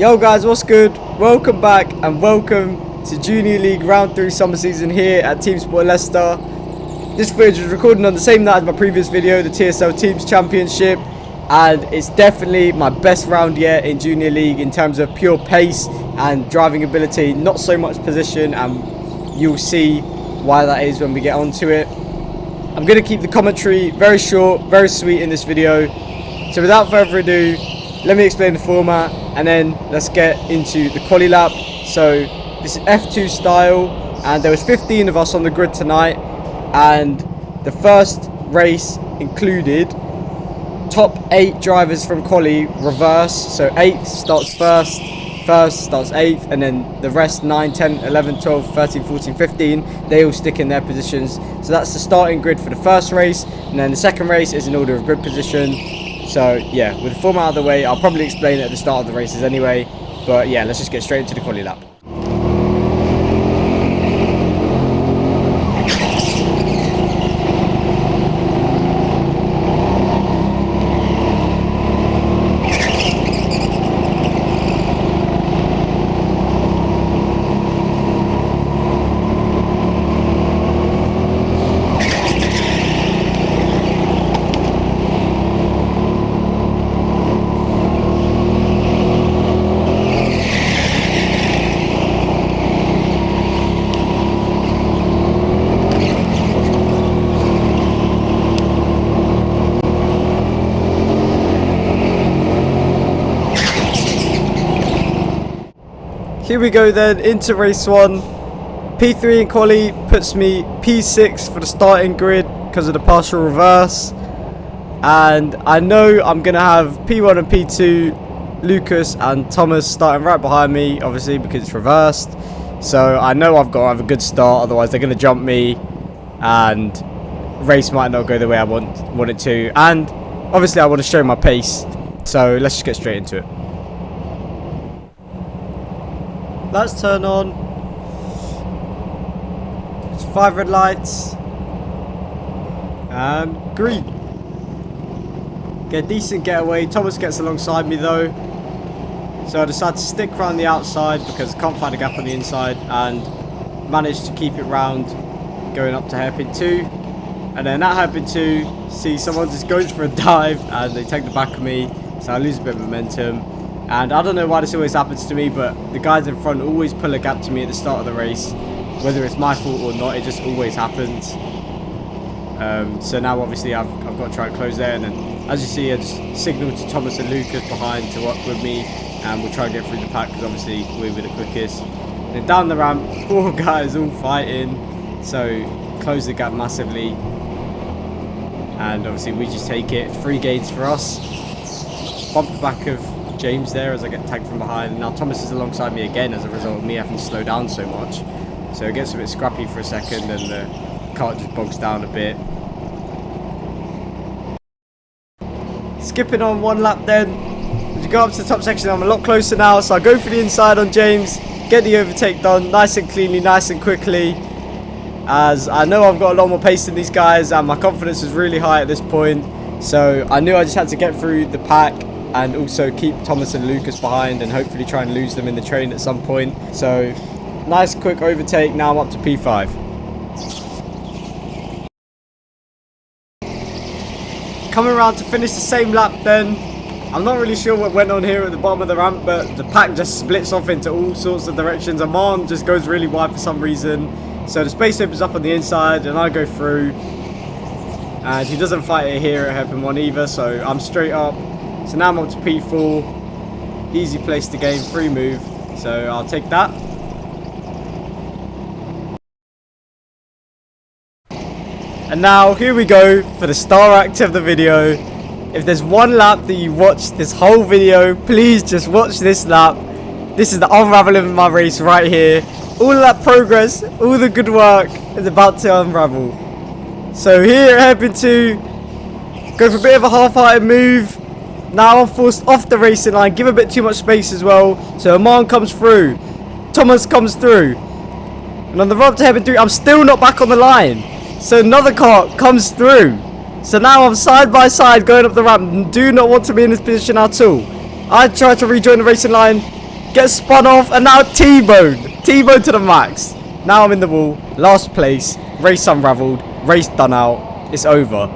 Yo guys, what's good? Welcome back and welcome to Junior League Round 3 summer season here at TeamSport Leicester. This footage was recorded on the same night as my previous video, the TSL Teams Championship, and it's definitely my best round yet in Junior League in terms of pure pace and driving ability, not so much position, and you'll see why that is when we get onto it. I'm going to keep the commentary very short, very sweet in this video. So without further ado, let me explain the format and then let's get into the quali lap. So this is F2 style and there was 15 of us on the grid tonight, and the first race included top 8 drivers from Quali reverse. So 8th starts first starts 8th, and then the rest 9, 10, 11, 12, 13, 14, 15, they all stick in their positions. So that's the starting grid for the first race, and then the second race is in order of grid position. So yeah, with the format out of the way, I'll probably explain it at the start of the races anyway, but yeah, let's just get straight into the quali lap. Here we go then, into race 1. P3 in quali puts me P6 for the starting grid because of the partial reverse. And I know I'm going to have P1 and P2, Lucas and Thomas starting right behind me, obviously because it's reversed. So I know I've got to have a good start, otherwise they're going to jump me and race might not go the way I want it to. And obviously I want to show my pace, so let's just get straight into it. Lights turn on. It's 5 red lights. And green. Get a decent getaway. Thomas gets alongside me though. So I decided to stick around the outside because I can't find a gap on the inside, and managed to keep it round going up to hairpin 2. And then at hairpin 2, see someone just goes for a dive and they take the back of me. So I lose a bit of momentum. And I don't know why this always happens to me, but the guys in front always pull a gap to me at the start of the race. Whether it's my fault or not, it just always happens. So now obviously I've got to try and close there. And then as you see, I just signal to Thomas and Lucas behind to work with me. And we'll try and get through the pack because obviously we're the quickest. And then down the ramp, 4 guys all fighting. So close the gap massively. And obviously we just take it. 3 gains for us. Bump the back of James there as I get tagged from behind. Now Thomas is alongside me again as a result of me having to slow down so much. So it gets a bit scrappy for a second and the cart just bogs down a bit. Skipping on 1 lap then. As you go up to the top section, I'm a lot closer now, so I go for the inside on James, get the overtake done nice and cleanly, nice and quickly, as I know I've got a lot more pace than these guys and my confidence is really high at this point. So I knew I just had to get through the pack and also keep Thomas and Lucas behind and hopefully try and lose them in the train at some point. So nice quick overtake. Now I'm up to P5. Coming around to finish the same lap then. I'm not really sure what went on here at the bottom of the ramp, but the pack just splits off into all sorts of directions. Aman just goes really wide for some reason. So the space opens up on the inside and I go through. And he doesn't fight it here at hairpin 1 either, so I'm straight up. So now I'm up to P4, easy place to gain, free move, so I'll take that. And now here we go for the star act of the video. If there's one lap that you watched this whole video, please just watch this lap. This is the unraveling of my race right here. All of that progress, all the good work is about to unravel. So here at hairpin 2, go for a bit of a half-hearted move. Now I'm forced off the racing line, give a bit too much space as well. So Aman comes through, Thomas comes through. And on the run up to hairpin 3, I'm still not back on the line. So another car comes through. So now I'm side by side going up the ramp. Do not want to be in this position at all. I try to rejoin the racing line. Get spun off, and now T-bone. T-bone to the max. Now I'm in the wall. Last place. Race unravelled. Race done out. It's over.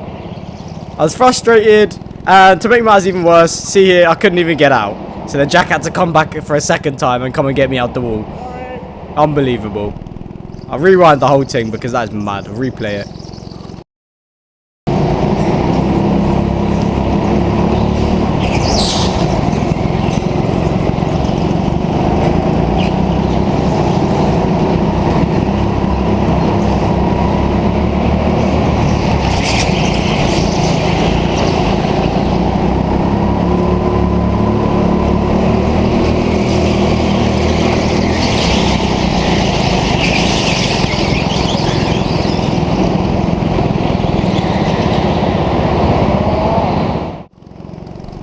I was frustrated, and to make matters even worse, see here, I couldn't even get out. So then Jack had to come back for a second time and come and get me out the wall. Unbelievable. I'll rewind the whole thing because that is mad. I'll replay it.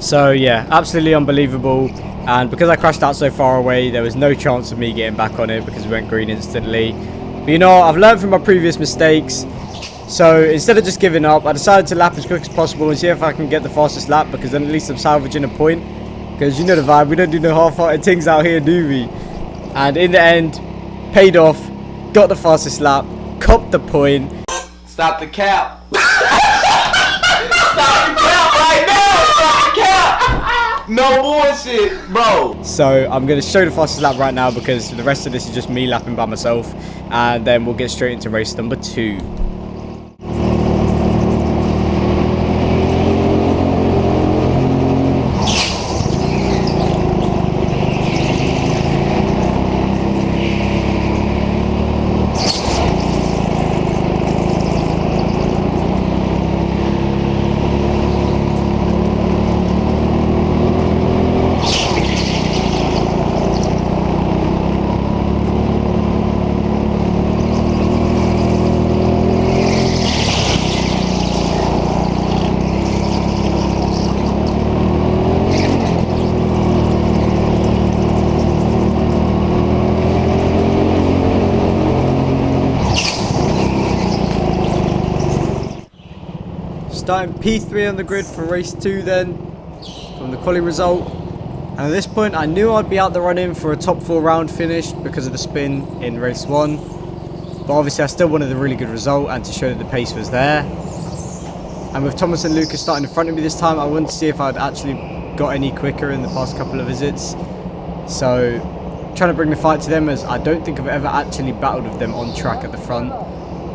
So yeah, absolutely unbelievable, and because I crashed out so far away, there was no chance of me getting back on it because we went green instantly. But you know, I've learned from my previous mistakes, so instead of just giving up, I decided to lap as quick as possible and see if I can get the fastest lap, because then at least I'm salvaging a point, because you know the vibe, we don't do no half-hearted things out here, do we? And in the end, paid off, got the fastest lap, copped the point. Stop the cap. Stop the cap right now. Stop the cap. No bullshit, bro. So I'm going to show the fastest lap right now because the rest of this is just me lapping by myself. And then we'll get straight into race number 2. Starting P3 on the grid for race 2 then, from the quali result. And at this point I knew I'd be out the running for a top 4 round finish because of the spin in race 1. But obviously I still wanted a really good result and to show that the pace was there. And with Thomas and Lucas starting in front of me this time, I wanted to see if I'd actually got any quicker in the past couple of visits. So trying to bring the fight to them, as I don't think I've ever actually battled with them on track at the front.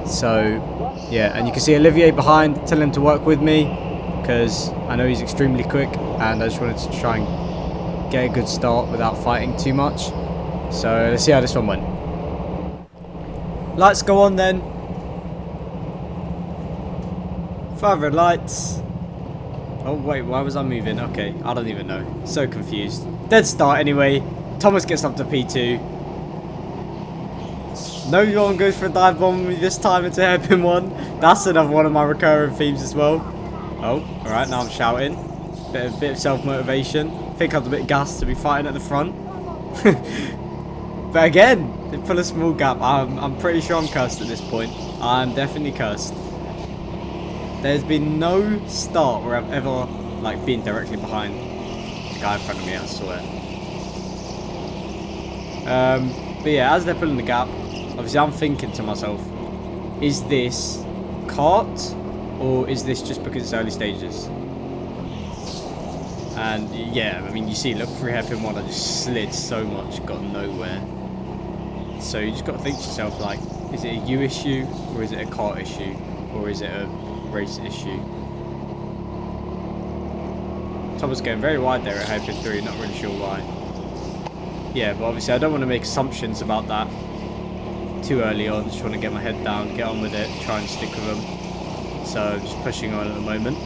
So yeah, and you can see Olivier behind, telling him to work with me because I know he's extremely quick and I just wanted to try and get a good start without fighting too much. So let's see how this one went. Lights go on then. 5 red lights. Oh wait, why was I moving? Okay, I don't even know. So confused. Dead start anyway. Thomas gets up to P2. No one goes for a dive bomb with me this time into hairpin 1. That's another one of my recurring themes as well. Oh, alright, now I'm shouting. Bit of self-motivation. I think I was a bit gassed to be fighting at the front. But again, they pull a small gap. I'm pretty sure I'm cursed at this point. I'm definitely cursed. There's been no start where I've ever been directly behind the guy in front of me, I swear. But yeah, as they're pulling the gap, obviously I'm thinking to myself, is this kart or is this just because it's early stages? And yeah, I mean, you see, look, through hairpin 1, I just slid so much, got nowhere. So you just got to think to yourself, like, is it a you issue or is it a kart issue or is it a race issue? Tom was going very wide there at hairpin 3, not really sure why. Yeah, but obviously I don't want to make assumptions about that too early on. Just want to get my head down, get on with it, try and stick with them. So I'm just pushing on at the moment.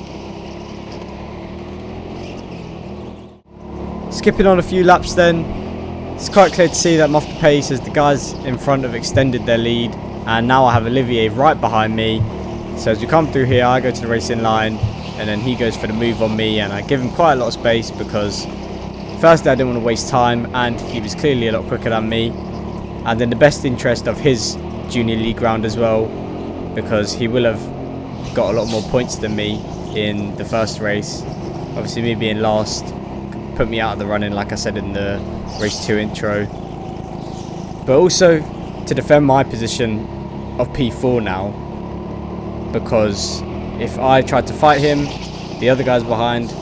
Skipping on a few laps then. It's quite clear to see that I'm off the pace as the guys in front have extended their lead, and now I have Olivier right behind me. So as we come through here, I go to the racing line and then he goes for the move on me, and I give him quite a lot of space because firstly I didn't want to waste time and he was clearly a lot quicker than me, and in the best interest of his junior league round as well, because he will have got a lot more points than me in the first race. Obviously me being last put me out of the running, like I said in the race 2 intro. But also to defend my position of P4 now, because if I tried to fight him, the other guys behind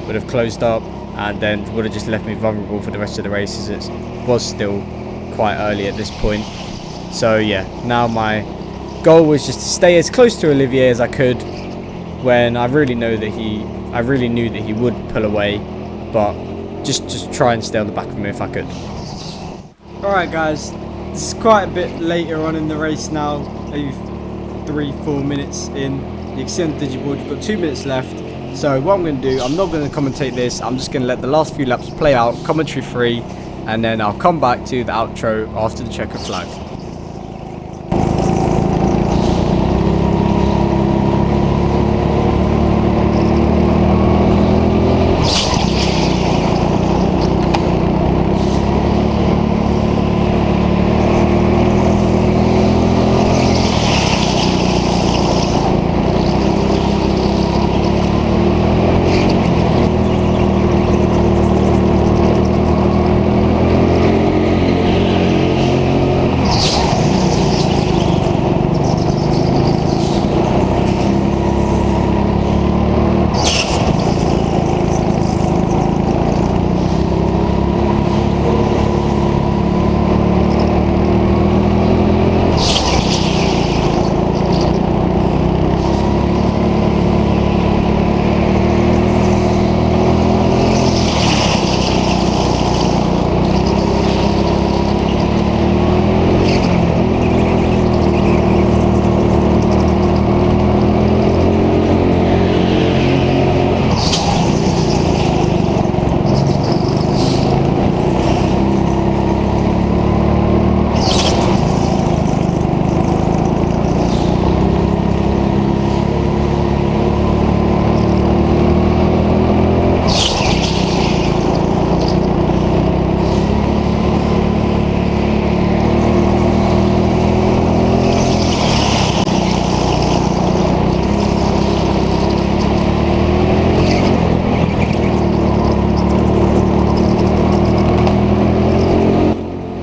would have closed up and then would have just left me vulnerable for the rest of the race, as it was still quite early at this point. So yeah, now my goal was just to stay as close to Olivier as I could, when I really knew that he would pull away, but just try and stay on the back of him if I could. Alright guys, this is quite a bit later on in the race now, maybe 3-4 minutes in. You can see on the digiboard you've got 2 minutes left. So what I'm going to do, I'm not going to commentate this, I'm just going to let the last few laps play out, commentary free, and then I'll come back to the outro after the checker flag.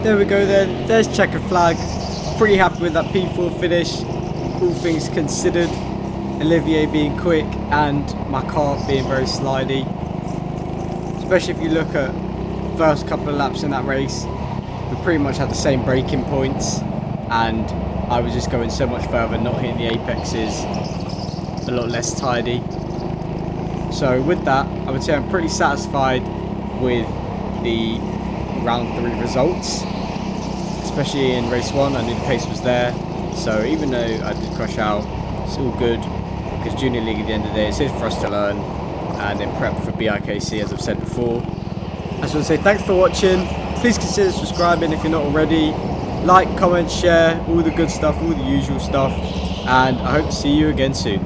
There we go then, there's checkered flag. Pretty happy with that P4 finish, all things considered. Olivier being quick and my car being very slidey. Especially if you look at the first couple of laps in that race, we pretty much had the same braking points and I was just going so much further, not hitting the apexes, a lot less tidy. So with that, I would say I'm pretty satisfied with the round 3 results. Especially in race 1, I knew the pace was there, so even though I did crash out, it's all good, because Junior League at the end of the day, it's here for us to learn and then prep for BIKC, as I've said before. I just want to say thanks for watching. Please consider subscribing if you're not already. Like, comment, share, all the good stuff, all the usual stuff, and I hope to see you again soon.